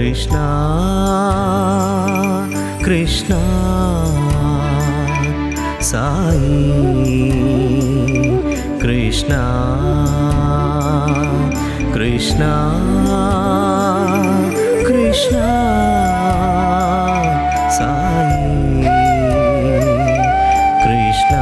కృష్ణ కృష్ణ సాయి కృష్ణ కృష్ణ కృష్ణ సాయి కృష్ణ.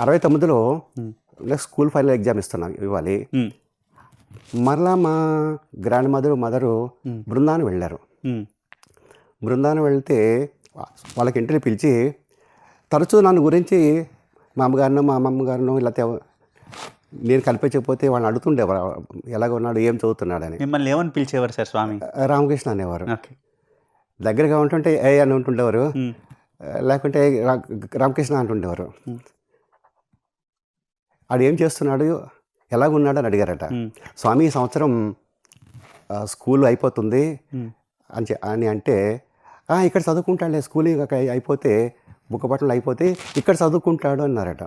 అరవై తొమ్మిదిలో school final exam ఇస్తున్నాం ఇవ్వాలి. మరలా మా గ్రాండ్ మదరు బృందాన్ని వెళ్ళారు. బృందాన్ని వెళ్తే వాళ్ళకి ఇంటిని పిలిచి తరచూ నన్ను గురించి మా అమ్మగారినో మా అమ్మగారినో ఇలా నేను కనిపించకపోతే వాళ్ళని అడుగుతుండేవారు, ఎలాగ ఉన్నాడు, ఏం చదువుతున్నాడని. మిమ్మల్ని ఏమని పిలిచేవారు సార్ స్వామి? రామకృష్ణ అనేవారు. దగ్గరగా ఉంటుంటే ఏ అని ఉంటుండేవారు, లేకుంటే రామకృష్ణ అంటుండేవారు. ఆడు ఏం చేస్తున్నాడు, ఎలాగున్నాడు అని అడిగారట. స్వామి ఈ సంవత్సరం స్కూల్ అయిపోతుంది అని అంటే, ఇక్కడ చదువుకుంటాడులే, స్కూల్ అయిపోతే బుక్క బట్టలు అయిపోతే ఇక్కడ చదువుకుంటాడు అన్నారట.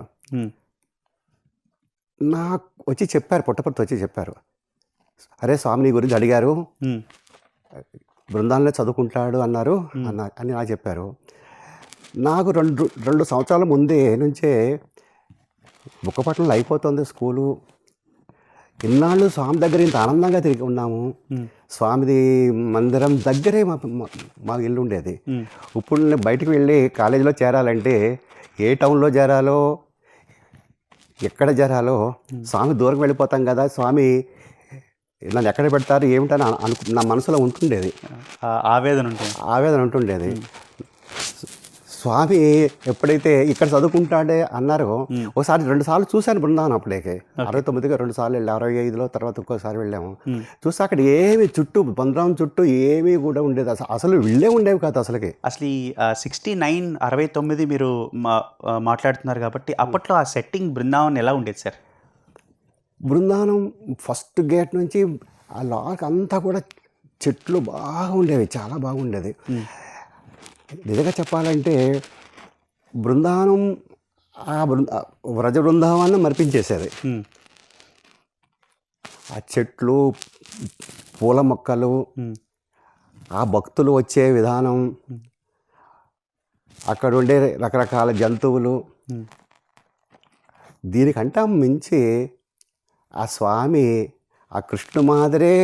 నాకు వచ్చి చెప్పారు, పుట్టపర్తి వచ్చి చెప్పారు, అరే స్వామి నీ గురించి అడిగారు, బృందాలనే చదువుకుంటాడు అన్నారు అని నాకు చెప్పారు. నాకు రెండు సంవత్సరాల ముందే నుంచే బుక్కపట్నంలో అయిపోతుంది స్కూలు, ఇన్నాళ్ళు స్వామి దగ్గర ఇంత ఆనందంగా తిరిగి ఉన్నాము, స్వామిది మందిరం దగ్గరే మా ఇల్లు ఉండేది. ఇప్పుడు నేను బయటకు వెళ్ళి కాలేజీలో చేరాలంటే ఏ టౌన్లో చేరాలో ఎక్కడ చేరాలో, స్వామి దూరం వెళ్ళిపోతాం కదా, స్వామి నన్ను ఎక్కడ పెడతారు ఏమిటని నా మనసులో ఉంటుండేది, ఆవేదన ఉంటుండేది. స్వామి ఎప్పుడైతే ఇక్కడ చదువుకుంటాడే అన్నారో, ఒకసారి 2 సార్లు చూశాను బృందావనం. అప్పుడేకే 69గా 2 సార్లు వెళ్ళాము, 65లో తర్వాత ఇంకోసారి వెళ్ళాము. చూస్తే అక్కడ ఏమి చుట్టూ బృందావనం చుట్టూ ఏమీ కూడా ఉండేది, అసలు వెళ్ళే ఉండేవి కాదు అసలుకి. అసలు ఈ 69 మీరు మాట్లాడుతున్నారు కాబట్టి అప్పట్లో ఆ సెట్టింగ్ బృందావనం ఎలా ఉండేది సార్? బృందావనం ఫస్ట్ గేట్ నుంచి ఆ లాక్ అంతా కూడా చెట్లు బాగా ఉండేవి, చాలా బాగుండేది. నిజంగా చెప్పాలంటే బృందావనం వ్రజ బృందావనం మరిపించేసేది. ఆ చెట్లు, పూల మొక్కలు, ఆ భక్తులు వచ్చే విధానం, అక్కడ ఉండే రకరకాల జంతువులు, దీనికంటే మించి ఆ స్వామి, ఆ కృష్ణ మాదిరే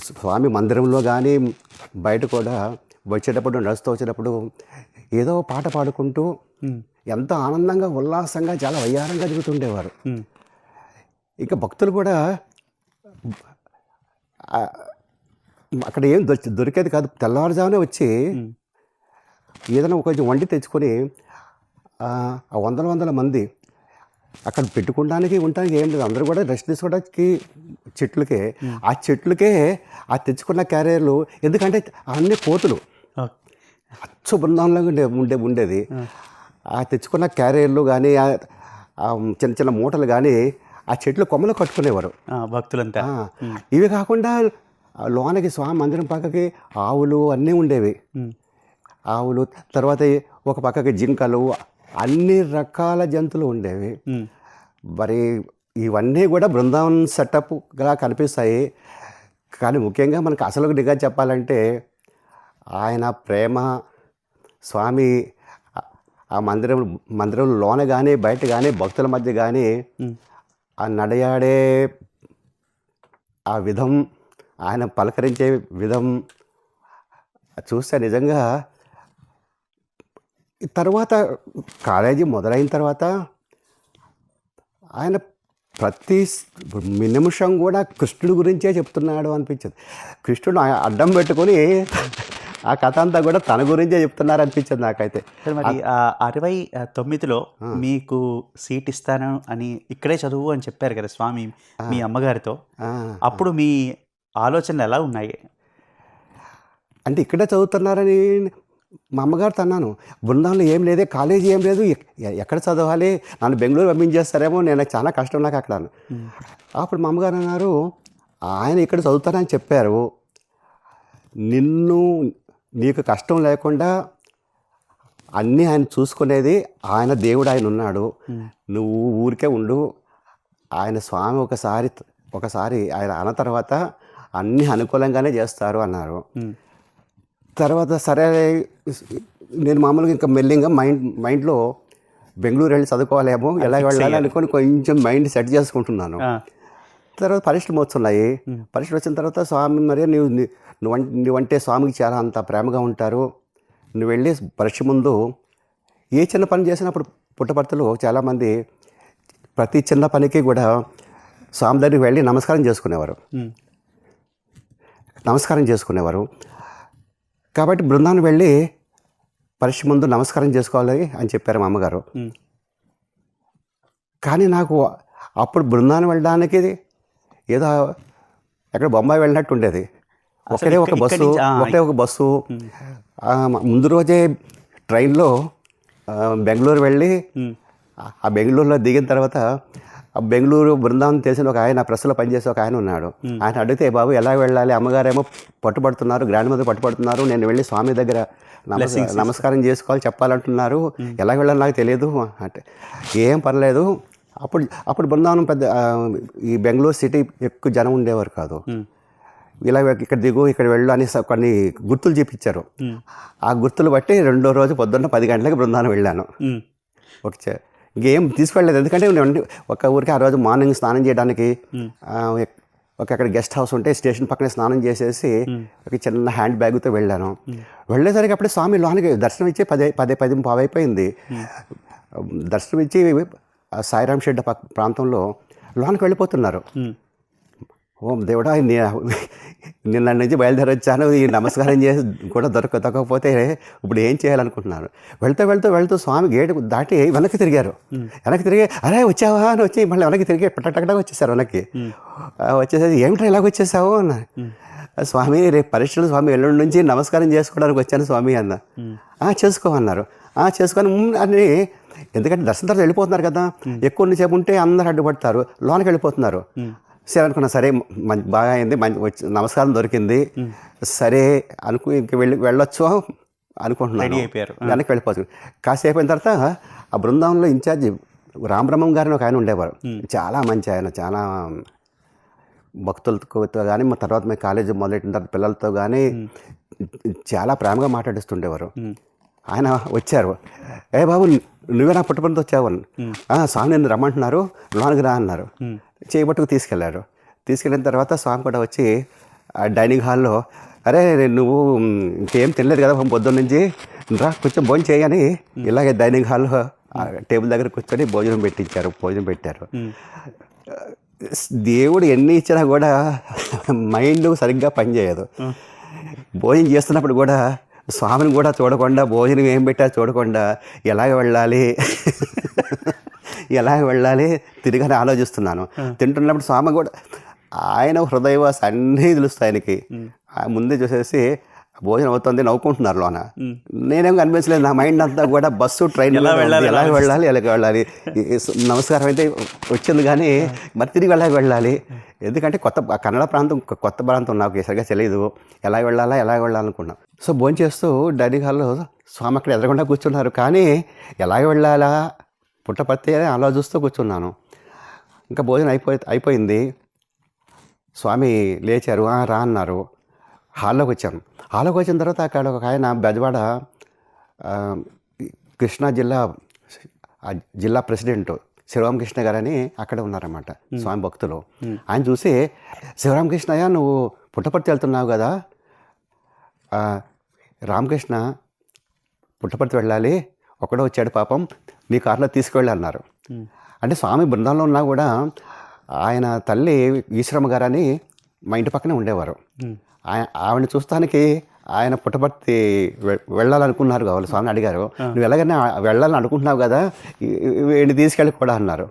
స్వామి మందిరంలో కానీ బయట కూడా వచ్చేటప్పుడు, నడుస్తూ వచ్చేటప్పుడు ఏదో పాట పాడుకుంటూ ఎంతో ఆనందంగా ఉల్లాసంగా చాలా వయ్యారంగా తిరుగుతుండేవారు. ఇంకా భక్తులు కూడా అక్కడ ఏం దొరికేది కాదు, తెల్లవారుజామునే వచ్చి ఏదైనా కొంచెం వండి తెచ్చుకొని ఆ వందల మంది అక్కడ పెట్టుకోవడానికి ఉండడానికి ఏం లేదు, అందరూ కూడా రెస్ట్ తీసుకోవడానికి ఆ చెట్లకే ఆ తెచ్చుకున్న క్యారియర్లు, ఎందుకంటే అన్ని కోతులు అచ్చు బృందావనంలో ఉండేది. ఆ తెచ్చుకున్న క్యారియర్లు కానీ చిన్న చిన్న మూటలు కానీ ఆ చెట్లు కొమ్మలు కట్టుకునేవారు భక్తులంతా. ఇవి కాకుండా లోనకి స్వామి మందిరం పక్కకి ఆవులు అన్నీ ఉండేవి. ఆవులు, తర్వాత ఒక పక్కకి జింకలు, అన్ని రకాల జంతువులు ఉండేవి. మరి ఇవన్నీ కూడా బృందావన్ సెటప్గా కనిపిస్తాయి. కానీ ముఖ్యంగా మనకు అసలు నిజంగా చెప్పాలంటే ఆయన ప్రేమ, స్వామి ఆ మందిరంలో లోన కానీ బయట కానీ భక్తుల మధ్య కానీ ఆ నడయాడే ఆ విధం, ఆయన పలకరించే విధం చూస్తే నిజంగా. తర్వాత కాలేజీ మొదలైన తర్వాత ఆయన ప్రతి నిమిషం కూడా కృష్ణుడి గురించే చెప్తున్నాడు అనిపించింది. కృష్ణుడు అడ్డం పెట్టుకొని ఆ కథ అంతా కూడా తన గురించే చెప్తున్నారు అనిపించింది నాకైతే. మరి 69లో మీకు సీట్ ఇస్తాను అని, ఇక్కడే చదువు అని చెప్పారు కదా స్వామి మీ అమ్మగారితో, అప్పుడు మీ ఆలోచనలు ఎలా ఉన్నాయి? అంటే ఇక్కడే చదువుతున్నారని మా అమ్మగారితో అన్నాను, బృందావనంలో ఏం లేదే, కాలేజీ ఏం లేదు, ఎక్కడ చదవాలి, నన్ను బెంగళూరు పంపించేస్తారేమో, నేను చాలా కష్టం నాకు అక్కడ. అప్పుడు మా అమ్మగారు అన్నారు, ఆయన ఇక్కడ చదువుతారని చెప్పారు, నీకు కష్టం లేకుండా అన్నీ ఆయన చూసుకునేది ఆయన దేవుడు, ఆయన ఉన్నాడు, నువ్వు ఊరికే ఉండు, ఆయన స్వామి ఒకసారి ఆయన అన్న తర్వాత అన్నీ అనుకూలంగానే చేస్తారు అన్నారు. తర్వాత సరే నేను మామూలుగా ఇంకా మెల్లింగా మైండ్లో బెంగళూరు వెళ్ళి చదువుకోవాలేమో, ఎలా వెళ్ళాలి అనుకొని కొంచెం మైండ్ సెట్ చేసుకుంటున్నాను. తర్వాత పరీక్షలు వస్తున్నాయి. పరీక్షలు వచ్చిన తర్వాత స్వామి మరి నువ్వంటే స్వామికి చాలా అంత ప్రేమగా ఉంటారు, నువ్వు వెళ్ళి పరీక్ష ముందు ఏ చిన్న పని చేసినప్పుడు పుట్టపర్తిలో చాలామంది ప్రతి చిన్న పనికి కూడా స్వామి దగ్గరికి వెళ్ళి నమస్కారం చేసుకునేవారు. కాబట్టి బృందాన్ని వెళ్ళి పరీక్ష ముందు నమస్కారం చేసుకోవాలి అని చెప్పారు మా అమ్మగారు. కానీ నాకు అప్పుడు బృందాన్ని వెళ్ళడానికి ఏదో ఎక్కడ బొంబాయి వెళ్ళినట్టు ఉండేది. ఒకటే ఒక బస్సు ముందు రోజే ట్రైన్లో బెంగళూరు వెళ్ళి ఆ బెంగళూరులో దిగిన తర్వాత ఆ బెంగళూరు బృందావనం తెలిసిన ఒక ఆయన, ప్రెస్లో పనిచేసే ఒక ఆయన ఉన్నాడు. ఆయన అడిగితే, బాబు ఎలా వెళ్ళాలి, అమ్మగారేమో పట్టుబడుతున్నారు, గ్రాండ్ మదర్ పట్టుబడుతున్నారు, నేను వెళ్ళి స్వామి దగ్గర నమస్కారం చేసుకోవాలి చెప్పాలంటున్నారు, ఎలా వెళ్ళాలి నాకు తెలియదు అంటే, ఏం పర్లేదు. అప్పుడు బృందావనం పెద్ద ఈ బెంగళూరు సిటీ ఎక్కువ జనం ఉండేవారు కాదు. ఇలా ఇక్కడ దిగు, ఇక్కడ వెళ్ళు అని కొన్ని గుర్తులు చూపించారు. ఆ గుర్తులు బట్టి రెండో రోజు పొద్దున్న 10 గంటలకు బృందావనం వెళ్ళాను. ఇంకేం తీసుకెళ్ళలేదు, ఎందుకంటే ఒక ఊరికి ఆ రోజు మార్నింగ్ స్నానం చేయడానికి అక్కడ గెస్ట్ హౌస్ ఉంటే స్టేషన్ పక్కనే స్నానం చేసేసి ఒక చిన్న హ్యాండ్ బ్యాగ్తో వెళ్ళాను. వెళ్ళేసరికి అప్పుడే స్వామి లోనికి దర్శనం ఇచ్చి 10:10 అయిపోయింది. దర్శనం ఇచ్చి సాయిరామ్ షెడ్ ప్రాంతంలో లోనికి వెళ్ళిపోతున్నారు. ఓం దేవుడా, నిన్న నుంచి బయలుదేరి వచ్చాను, ఈ నమస్కారం చేసి కూడా దొరకకపోతే ఇప్పుడు ఏం చేయాలనుకుంటున్నాను. వెళ్తూ స్వామి గేటు దాటి వెనక్కి తిరిగి అరే వచ్చావా అని వచ్చి మళ్ళీ వెనక్కి తిరిగి పట్టటగా వచ్చేసారు. వచ్చేసరికి ఏమిటో ఇలాగ వచ్చేసావు అన్న. స్వామి రేపు పరీక్షలు స్వామి, ఎల్లుండి నుంచి నమస్కారం చేసుకోవడానికి వచ్చాను స్వామి అన్న. చేసుకోమన్నారు. చేసుకొని అని, ఎందుకంటే దర్శనం తర్వాత వెళ్ళిపోతున్నారు కదా, ఎక్కువ సేపు ఉంటే అందరు అడ్డుపడతారు, లోనికి వెళ్ళిపోతున్నారు. సరే అనుకున్నా, సరే బాగా అయింది, నమస్కారం దొరికింది, సరే ఇంక వెళ్ళొచ్చు అనుకుంటున్నాను. వెనక్కి వెళ్ళిపోతుంది. కాసేపు అయిన తర్వాత ఆ బృందావనంలో ఇన్ఛార్జి రామబ్రహ్మం గారిని ఒక ఆయన ఉండేవారు. చాలా మంచి ఆయన, చాలా భక్తులతో కానీ, మా తర్వాత మేము కాలేజీ మొదలెట్టిన తర్వాత పిల్లలతో కానీ చాలా ప్రేమగా మాట్లాడిస్తుండేవారు. ఆయన వచ్చారు, ఏ బాబు నువ్వే నా పుట్టపంతో వచ్చావు, స్వామి నిన్ను రమ్మంటున్నారు, లోనికి రా అన్నారు. చేయబట్టుకు తీసుకెళ్ళిన తర్వాత స్వామి కూడా వచ్చి ఆ డైనింగ్ హాల్లో, అరే నువ్వు ఇంకేం తినలేదు కదా పొద్దున్న నుంచి, రా కొంచెం భోజనం చేయని ఇలాగే డైనింగ్ హాల్లో టేబుల్ దగ్గర కూర్చొని భోజనం పెట్టారు. దేవుడు ఎన్ని ఇచ్చినా కూడా మైండ్ సరిగ్గా పనిచేయదు. భోజనం చేస్తున్నప్పుడు కూడా స్వామిని కూడా చూడకుండా, భోజనం ఏం పెట్టారు చూడకుండా ఎలాగ వెళ్ళాలి తిరిగి ఆలోచిస్తున్నాను. తింటున్నప్పుడు స్వామి కూడా ఆయన హృదయవాస అన్నీ తెలుస్తాయి ఆయనకి. ముందే చూసేసి భోజనం అవుతుంది నవ్వుకుంటున్నారు లోన. నేనేం కనిపించలేదు, నా మైండ్ అంతా కూడా బస్సు ట్రైన్ ఎలా వెళ్ళాలి నమస్కారం అయితే వచ్చింది కానీ మరి తిరిగి వెళ్ళాలి. ఎందుకంటే కన్నడ కొత్త ప్రాంతం నాకు సరిగా తెలియదు, ఎలా వెళ్ళాలనుకున్నాను. సో భోజనం చేస్తూ డైనింగ్ హాల్లో స్వామి అక్కడ ఎదురకుండా కూర్చున్నారు. కానీ ఎలా వెళ్ళాలా పుట్టపర్తి అని ఆలోచిస్తూ కూర్చున్నాను. ఇంకా భోజనం అయిపోయింది. స్వామి లేచారు, రా అన్నారు. హాల్లోకి వచ్చిన తర్వాత అక్కడ ఒక ఆయన బెజవాడ కృష్ణా జిల్లా ప్రెసిడెంట్ శివరామకృష్ణ గారని అక్కడ ఉన్నారన్నమాట స్వామి భక్తులు. ఆయన చూసి, శివరామకృష్ణయ్య నువ్వు పుట్టపర్తి వెళ్తున్నావు కదా, రామకృష్ణ పుట్టపర్తి వెళ్ళాలి, ఒకడో వచ్చాడు పాపం, నీ కారులో తీసుకువెళ్ళి అన్నారు. అంటే స్వామి బృందంలో ఉన్నా కూడా ఆయన తల్లి ఈశ్వరమ్మ గారని మా ఇంటి పక్కనే ఉండేవారు. ఆవిడని చూస్తానికి ఆయన పుట్టపర్తి వెళ్ళాలనుకున్నారు కావాలి. స్వామిని అడిగారు, నువ్వు ఎలాగైనా వెళ్ళాలని అనుకుంటున్నావు కదా, వీడిని తీసుకెళ్ళి కూడా అన్నారు.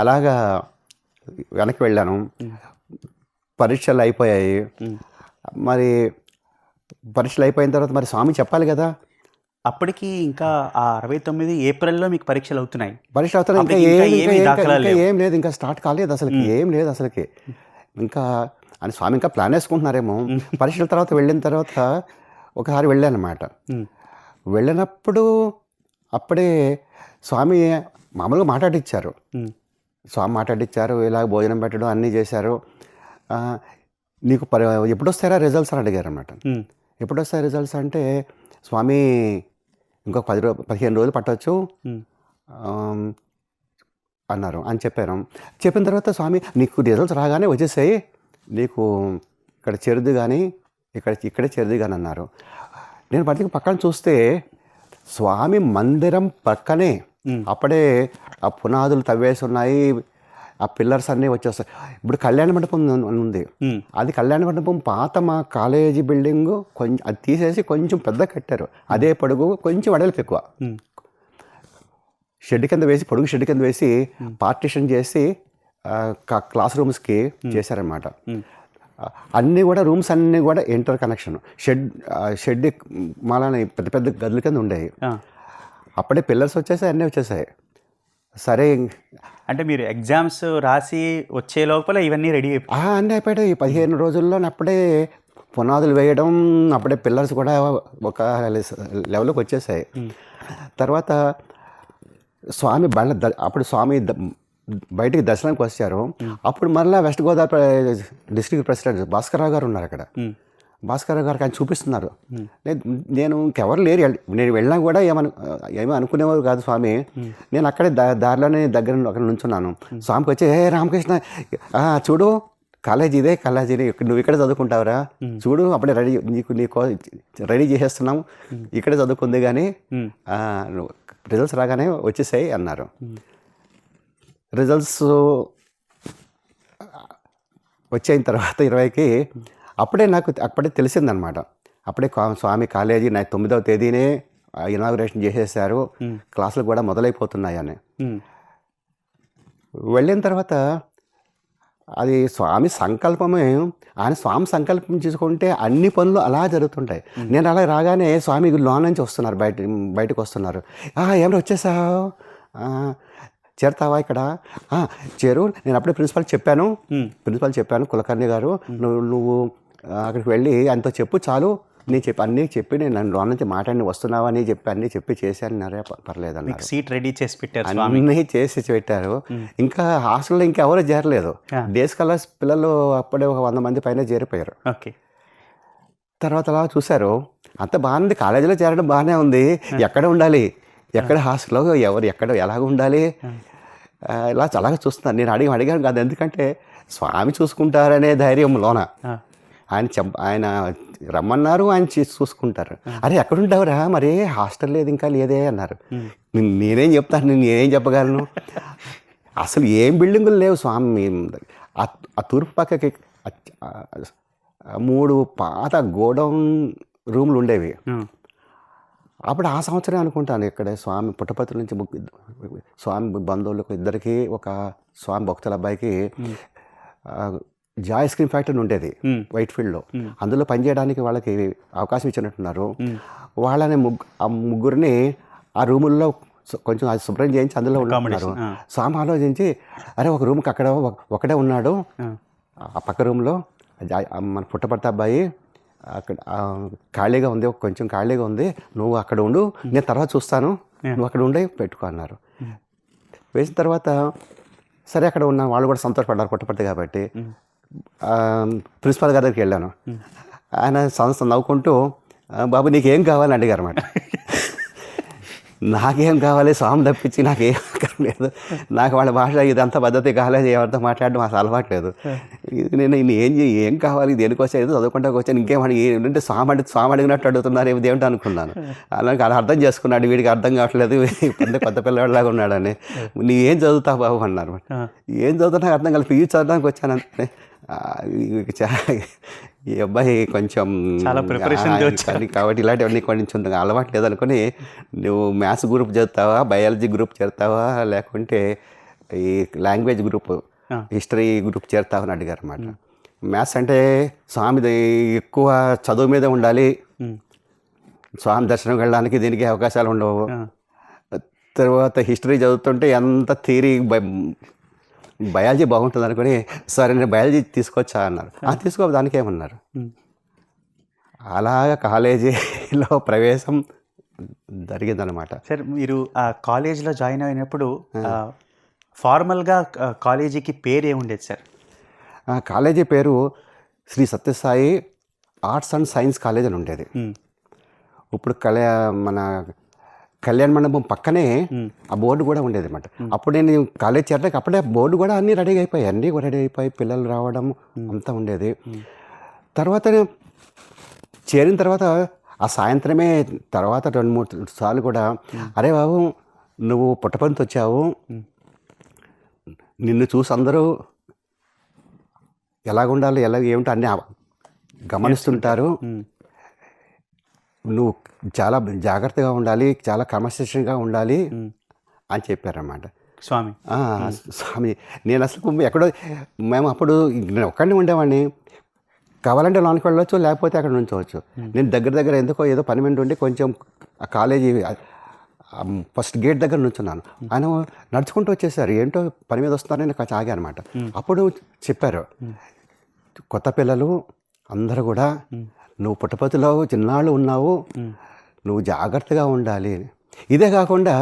అలాగా వెనక్కి వెళ్ళాను. పరీక్షలు అయిపోయాయి. మరి పరీక్షలు అయిపోయిన తర్వాత మరి స్వామి చెప్పాలి కదా. అప్పటికి ఇంకా ఆ 69 ఏప్రిల్లో మీకు పరీక్షలు అవుతున్నాయి. పరీక్షలు అవుతున్నాయి, ఇంకా అప్పటికి ఇంకా ఏం ఏమీ ఇంకా దాఖలాలు ఇంకా లేవు. ఏం లేదు, ఇంకా స్టార్ట్ కాలేదు అసలుకి, ఏం లేదు అసలుకి. ఇంకా అని స్వామి ఇంకా ప్లాన్ వేసుకుంటున్నారేమో. పరీక్షల తర్వాత వెళ్ళిన తర్వాత ఒకసారి వెళ్ళానమాట. వెళ్ళినప్పుడు అప్పుడే స్వామి మామూలుగా మాట్లాడిచ్చారు. స్వామి మాట్లాడిచ్చారు, ఇలా భోజనం పెట్టడం అన్నీ చేశారు. ఆ, నీకు ఎప్పుడు వస్తారా రిజల్ట్స్ అని అడిగారు అన్నమాట. ఎప్పుడు వస్తాయి రిజల్ట్స్ అంటే, స్వామి ఇంకొక 15 రోజులు పట్టవచ్చు అన్నారు అని చెప్పాను. చెప్పిన తర్వాత స్వామి నీకు రిజల్ట్స్ రాగానే వచ్చేసాయి, నీకు ఇక్కడ చేరుదు కానీ ఇక్కడే చేరుదు కానీ అన్నారు. నేను పక్కన చూస్తే స్వామి మందిరం పక్కనే అప్పుడే ఆ పునాదులు తవ్వేసి ఉన్నాయి, ఆ పిల్లర్స్ అన్నీ వచ్చేస్తాయి. ఇప్పుడు కళ్యాణ మండపం ఉంది, అది కళ్యాణ మండపం పాత మా కాలేజీ బిల్డింగ్ కొంచెం అది తీసేసి కొంచెం పెద్ద కట్టారు. అదే పొడుగు, కొంచెం వెడల్పు ఎక్కువ. షెడ్ కింద వేసి, పొడుగు షెడ్ కింద వేసి పార్టిషన్ చేసి క్లాస్ రూమ్స్కి చేశారనమాట. అన్నీ కూడా రూమ్స్ అన్నీ కూడా ఇంటర్ కనెక్షన్. షెడ్ మాలని పెద్ద పెద్ద గదుల కింద ఉండేవి. అప్పుడే పిల్లర్స్ వచ్చేసాయి, అన్నీ వచ్చేసాయి. సరే అంటే మీరు ఎగ్జామ్స్ రాసి వచ్చే లోపల ఇవన్నీ రెడీ అయిపోయి అన్నీ అయిపోయాయి. 15 రోజుల్లో అప్పుడే పునాదులు వేయడం, అప్పుడే పిల్లర్స్ కూడా ఒక లెవెల్కి వచ్చేసాయి. తర్వాత స్వామి అప్పుడు స్వామి బయటికి దర్శనానికి వచ్చారు. అప్పుడు మళ్ళీ west Godavari district president Bhaskar Rao garu ఉన్నారు అక్కడ. భాస్కర్రావు గారికి ఆయన చూపిస్తున్నారు. నేను ఇంకెవరు లేరు, నేను వెళ్ళినా కూడా ఏమీ అనుకునేవారు కాదు స్వామి. నేను అక్కడే దారిలోనే అక్కడ నుంచున్నాను. స్వామికి వచ్చి, ఏ రామకృష్ణ చూడు కాలేజీ ఇదే కాలేజీని, నువ్వు ఇక్కడే చదువుకుంటావురా, చూడు అప్పుడే నీకు రెడీ చేసేస్తున్నాము, ఇక్కడే చదువుకుంది కానీ రిజల్ట్స్ రాగానే వచ్చేసాయి అన్నారు. రిజల్ట్స్ వచ్చేయిన తర్వాత 20కి అప్పుడే తెలిసిందనమాట. అప్పుడే స్వామి కాలేజీ 9వ తేదీనే ఇనాగ్రేషన్ చేసేసారు, క్లాసులు కూడా మొదలైపోతున్నాయని. వెళ్ళిన తర్వాత అది స్వామి సంకల్పమే. ఆయన స్వామి సంకల్పం చేసుకుంటే అన్ని పనులు అలా జరుగుతుంటాయి. నేను అలా రాగానే స్వామి లోన్ నుంచి వస్తున్నారు, బయటకు వస్తున్నారు. ఏమైనా వచ్చేసావు, చేరుతావా ఇక్కడ, చేరు. నేను అప్పుడే ప్రిన్సిపల్ చెప్పాను కులకర్ణి గారు, నువ్వు అక్కడికి వెళ్ళి ఆయనతో చెప్పు చాలు, అన్నీ చెప్పి నేను లోన్ నుంచి మాట్లాడి వస్తున్నావా అని అన్నీ చెప్పి చేశాను. పర్లేదు, సీట్ రెడీ చేసి పెట్టారు, అన్నీ చేసి పెట్టారు. ఇంకా హాస్టల్లో ఇంకెవరూ చేరలేదు. డేస్ కలర్స్ పిల్లలు అప్పుడే ఒక 100 మంది పైన చేరిపోయారు. తర్వాత అలా చూశారు, అంత బాగుంది, కాలేజీలో చేరడం బాగానే ఉంది, ఎక్కడ ఉండాలి, ఎక్కడ హాస్టల్లో ఎక్కడ ఎలాగ ఉండాలి, ఇలా అలాగే చూస్తున్నాను. నేను అడిగాను కాదు, ఎందుకంటే స్వామి చూసుకుంటారనే ధైర్యంలోన ఆయన రమ్మన్నారు, ఆయన చూసుకుంటారు. అరే ఎక్కడుంటావురా, మరి హాస్టల్ లేదు ఇంకా లేదే అన్నారు. నేనేం చెప్పగలను, అసలు ఏం బిల్డింగులు లేవు స్వామి. ఆ తూర్పు పక్కకి 3 పాత గోడౌన్ రూమ్లు ఉండేవి. అప్పుడు ఆ సంవత్సరం అనుకుంటాను, ఇక్కడ స్వామి పుట్టపర్తి నుంచి స్వామి బంధువులకు ఇద్దరికి, ఒక స్వామి భక్తుల అబ్బాయికి జాయ్ ఐస్ క్రీమ్ ఫ్యాక్టరీ ఉండేది వైట్ ఫీల్డ్లో. అందులో పనిచేయడానికి వాళ్ళకి అవకాశం ఇచ్చినట్టున్నారు. వాళ్ళని ముగ్గురిని ఆ రూముల్లో కొంచెం అది శుభ్రం చేయించి అందులో ఉంటున్నారు. స్వామి ఆలోచించి, అరే ఒక రూమ్కి అక్కడ ఒకడే ఉన్నాడు, ఆ పక్క రూమ్లో మన పుట్టపర్తి అబ్బాయి అక్కడ ఖాళీగా ఉంది, కొంచెం ఖాళీగా ఉంది, నువ్వు అక్కడ ఉండు, నేను తర్వాత చూస్తాను, నువ్వు అక్కడ ఉండే పెట్టుకో అన్నారు. వేసిన తర్వాత సరే అక్కడ ఉన్న వాళ్ళు కూడా సంతోషపడ్డారు, పుట్టపర్తి కాబట్టి. ప్రిన్సిపాల్ గారి దగ్గరికి వెళ్ళాను. ఆయన నవ్వుకుంటూ, బాబు నీకేం కావాలని అడిగారు అన్నమాట. నాకేం కావాలి, స్వామి తప్పించి నాకేం లేదు, నాకు వాళ్ళ భాష ఇదంతా పద్ధతి కాలేదు, ఎవరితో మాట్లాడడం అసలు అలవాట్లేదు. నేను ఏం కావాలి, దేనికోసం ఏదో చదువుకుంటాకు వచ్చాను, ఇంకేం ఏంటంటే స్వామి అడిగినట్టు అడుగుతున్నారు ఏమిటి అనుకున్నాను. అలాగే అలా అర్థం చేసుకున్నాడు, వీడికి అర్థం కావట్లేదు, కొత్త పిల్లవాడిలాగా ఉన్నాడని. నీ ఏం చదువుతావు బాబు అన్నారు. ఏం చదువుతా నాకు అర్థం కాదు, పీజీ చదవడానికి వచ్చాను అంటే. ఈ అబ్బాయి కొంచెం కాబట్టి ఇలాంటివన్నీ కొంచెం అలవాటు లేదనుకుని, నువ్వు మ్యాథ్స్ గ్రూప్ చదువుతావా, బయాలజీ గ్రూప్ చేరుతావా, లేకుంటే ఈ లాంగ్వేజ్ గ్రూప్ హిస్టరీ గ్రూప్ చేరుతావని అడిగారు అన్నమాట. మ్యాథ్స్ అంటే స్వామిది ఎక్కువ చదువు మీద ఉండాలి, స్వామి దర్శనం వెళ్ళడానికి దీనికి అవకాశాలు ఉండవు. తర్వాత హిస్టరీ చదువుతుంటే ఎంత థియరీ బయాలజీ బాగుంటుంది అనుకుని సరే నేను బయాలజీ తీసుకొచ్చా అన్నారు. తీసుకో దానికి ఏమన్నారు. అలాగ కాలేజీలో ప్రవేశం జరిగిందనమాట. సార్ మీరు ఆ కాలేజీలో జాయిన్ అయినప్పుడు ఫార్మల్గా కాలేజీకి పేరు ఏముండేది సార్? కాలేజీ పేరు Shri Sathya Sai arts and science college అని ఉండేది. ఇప్పుడు మన కళ్యాణ మండపం పక్కనే ఆ బోర్డు కూడా ఉండేది అన్నమాట. అప్పుడు నేను కాలేజ్ చేరడానికి అప్పుడే బోర్డు కూడా అన్నీ రెడీ అయిపోయాయి, అన్నీ కూడా రెడీ అయిపోయి పిల్లలు రావడం అంతా ఉండేది. తర్వాత చేరిన తర్వాత ఆ సాయంత్రమే తర్వాత 2-3 సార్లు కూడా అరే బాబు నువ్వు పుట్టపర్తి వచ్చావు, నిన్ను చూసి అందరూ ఎలాగుండాలి ఏమిటో అన్నీ గమనిస్తుంటారు, నువ్వు చాలా జాగ్రత్తగా ఉండాలి, చాలా క్రమశిక్షణగా ఉండాలి అని చెప్పారన్నమాట స్వామి. స్వామి నేను అసలు ఎక్కడో మేము అప్పుడు నేను ఒక్కడిని ఉండేవాడిని, కావాలంటే లోనికి వెళ్ళవచ్చు లేకపోతే అక్కడ నుంచోవచ్చు. నేను దగ్గర ఎందుకో ఏదో పని మీద ఉండి కొంచెం ఆ కాలేజీ ఫస్ట్ గేట్ దగ్గర నుంచున్నాను. ఆయన నడుచుకుంటూ వచ్చేసారు, ఏంటో పని మీద వస్తున్నారని నాకు ఆగా అనమాట. అప్పుడు చెప్పారు, కొత్త పిల్లలు అందరూ కూడా నువ్వు పుట్టపర్తిలో చిన్నాళ్ళు ఉన్నావు, నువ్వు జాగ్రత్తగా ఉండాలి. ఇదే కాకుండా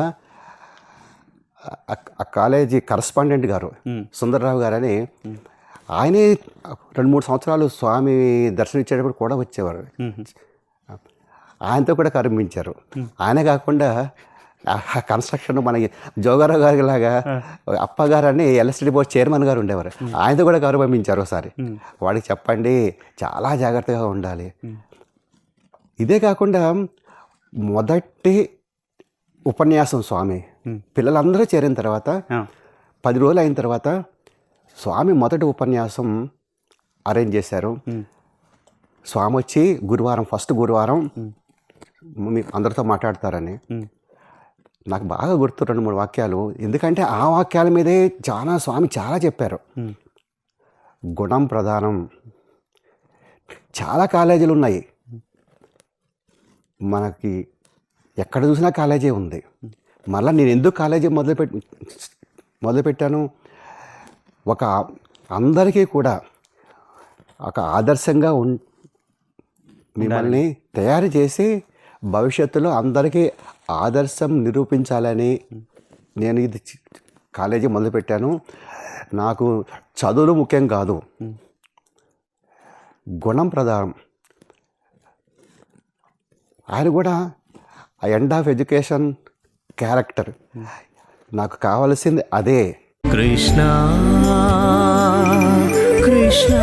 ఆ కాలేజీ కరస్పాండెంట్ గారు సుందర్రావు గారు అని ఆయనే 2-3 సంవత్సరాలు స్వామి దర్శనం ఇచ్చేటప్పుడు కూడా వచ్చేవారు. ఆయనతో కూడా కనిపించారు. ఆయన కాకుండా కన్స్ట్రక్షన్ మన జోగారావు గారి లాగా అప్పగారు అని ఎల్ఎస్టీ బోర్డ్ చైర్మన్ గారు ఉండేవారు, ఆయనతో కూడా కరు పంపించారు ఒకసారి. వాడికి చెప్పండి చాలా జాగ్రత్తగా ఉండాలి. ఇదే కాకుండా మొదటి ఉపన్యాసం స్వామి పిల్లలందరూ చేరిన తర్వాత 10 రోజులు అయిన తర్వాత స్వామి మొదటి ఉపన్యాసం అరేంజ్ చేశారు. స్వామి వచ్చి ఫస్ట్ గురువారం అందరితో మాట్లాడతారని నాకు బాగా గుర్తు 2-3 వాక్యాలు. ఎందుకంటే ఆ వాక్యాల మీదే స్వామి చాలా చెప్పారు. గుణం ప్రధానం. చాలా కాలేజీలు ఉన్నాయి మనకి, ఎక్కడ చూసినా కాలేజీ ఉంది. మళ్ళీ నేను ఎందుకు కాలేజీ మొదలుపెట్టాను, ఒక అందరికీ కూడా ఒక ఆదర్శంగా మిమ్మల్ని తయారు చేసి భవిష్యత్తులో అందరికీ ఆదర్శం నిరూపించాలని నేను ఇది కాలేజీ మొదలుపెట్టాను. నాకు చదువులు ముఖ్యం కాదు, గుణం ప్రధానం. ఆయన కూడా ఆ ఎండ్ ఆఫ్ ఎడ్యుకేషన్ క్యారెక్టర్ నాకు కావలసింది అదే. కృష్ణ కృష్ణ